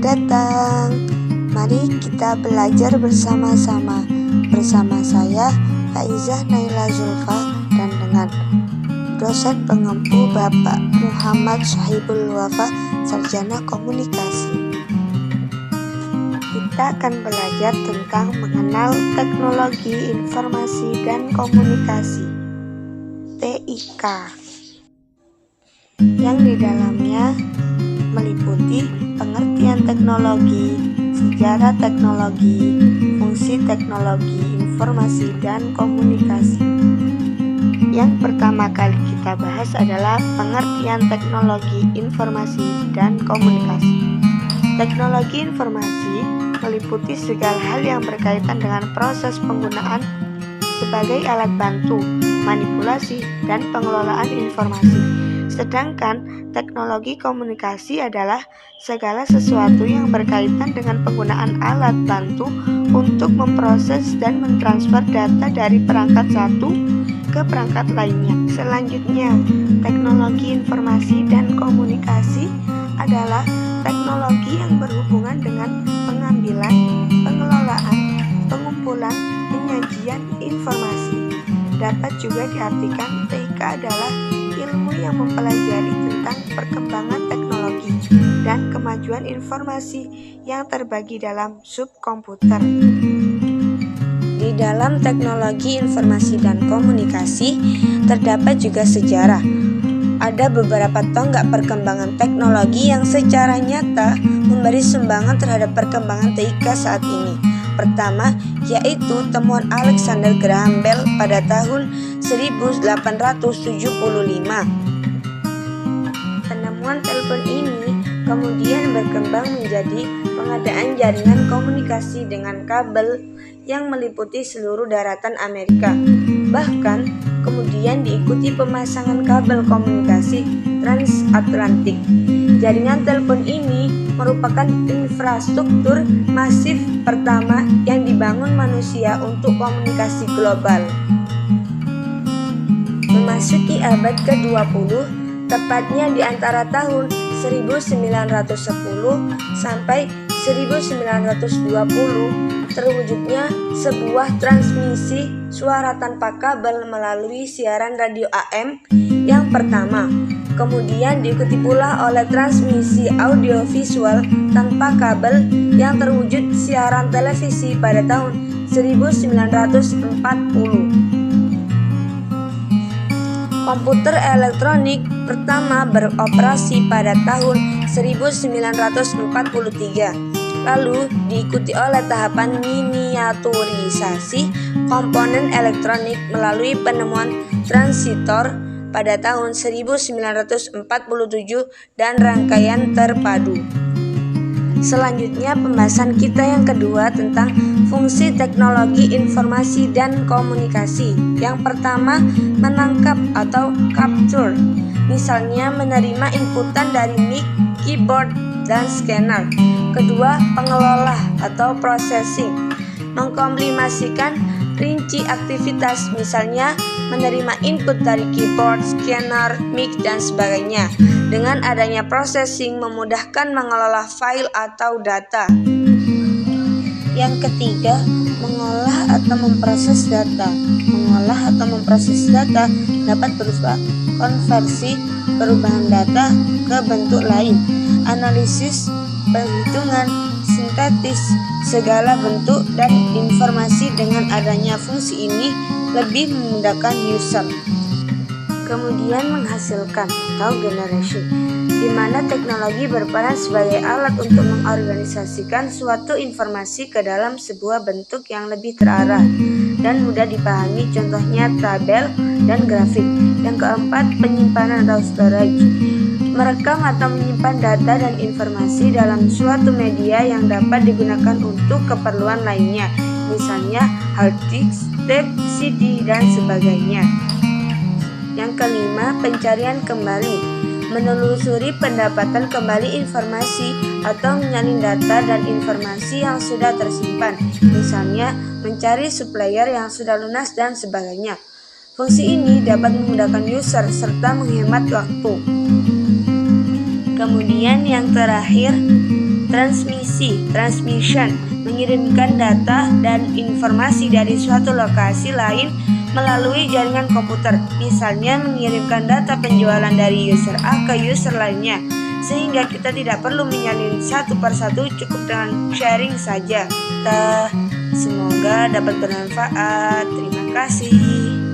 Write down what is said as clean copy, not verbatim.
datang. Mari kita belajar bersama-sama. Bersama saya, Faizah Naila Zulfa, dan dengan dosen pengempu Bapak Muhammad Sohibul Wafa, Sarjana Komunikasi. Kita akan belajar tentang mengenal teknologi informasi dan komunikasi, TIK, yang di dalamnya meliputi pengertian teknologi, sejarah teknologi, fungsi teknologi informasi dan komunikasi. Yang pertama kali kita bahas adalah pengertian teknologi informasi dan komunikasi. Teknologi informasi meliputi segala hal yang berkaitan dengan proses penggunaan sebagai alat bantu, manipulasi, dan pengelolaan informasi. Sedangkan teknologi komunikasi adalah segala sesuatu yang berkaitan dengan penggunaan alat bantu untuk memproses dan mentransfer data dari perangkat satu ke perangkat lainnya. Selanjutnya, teknologi informasi dan komunikasi adalah teknologi yang berhubungan dengan pengambilan, pengelolaan, pengumpulan, penyajian informasi. Dapat juga diartikan TIK adalah ilmu yang mempelajari tentang perkembangan teknologi dan kemajuan informasi yang terbagi dalam subkomputer. Di dalam teknologi informasi dan komunikasi terdapat juga sejarah. Ada beberapa tonggak perkembangan teknologi yang secara nyata memberi sumbangan terhadap perkembangan TIK saat ini. Pertama, yaitu temuan Alexander Graham Bell pada tahun 1875. Penemuan telepon ini kemudian berkembang menjadi pengadaan jaringan komunikasi dengan kabel yang meliputi seluruh daratan Amerika. Bahkan kemudian diikuti pemasangan kabel komunikasi transatlantik. Jaringan telepon ini merupakan infrastruktur masif pertama yang dibangun manusia untuk komunikasi global. Memasuki abad ke-20, tepatnya di antara tahun 1910 sampai 1920, terwujudnya sebuah transmisi suara tanpa kabel melalui siaran radio AM yang pertama. Kemudian diikuti pula oleh transmisi audiovisual tanpa kabel yang terwujud siaran televisi pada tahun 1940. Komputer elektronik pertama beroperasi pada tahun 1943. Lalu diikuti oleh tahapan miniaturisasi komponen elektronik melalui penemuan transistor pada tahun 1947 dan rangkaian terpadu. Selanjutnya pembahasan kita yang kedua tentang fungsi teknologi informasi dan komunikasi. Yang pertama, menangkap atau capture. Misalnya menerima inputan dari mic, keyboard, dan scanner. Kedua, pengelola atau processing. Mengkomprimasikan rinci aktivitas, misalnya menerima input dari keyboard, scanner, mic, dan sebagainya. Dengan adanya processing memudahkan mengelola file atau data. Yang ketiga, mengolah atau memproses data. Mengolah atau memproses data dapat berupa konversi perubahan data ke bentuk lain, analisis, perhitungan, sintetis, segala bentuk dan informasi. Dengan adanya fungsi ini lebih memudahkan user. Kemudian menghasilkan atau generation, di mana teknologi berperan sebagai alat untuk mengorganisasikan suatu informasi ke dalam sebuah bentuk yang lebih terarah dan mudah dipahami, contohnya tabel dan grafik. Yang keempat, penyimpanan atau storage, merekam atau menyimpan data dan informasi dalam suatu media yang dapat digunakan untuk keperluan lainnya, misalnya hard disk, tape, CD, dan sebagainya. Yang kelima, pencarian kembali, menelusuri pendapatan kembali informasi atau menyalin data dan informasi yang sudah tersimpan, misalnya mencari supplier yang sudah lunas dan sebagainya. Fungsi ini dapat memudahkan user serta menghemat waktu. Kemudian yang terakhir, transmission, mengirimkan data dan informasi dari suatu lokasi lain melalui jaringan komputer, misalnya mengirimkan data penjualan dari user A ke user lainnya, sehingga kita tidak perlu menyalin satu persatu, cukup dengan sharing saja. Semoga dapat bermanfaat. Terima kasih.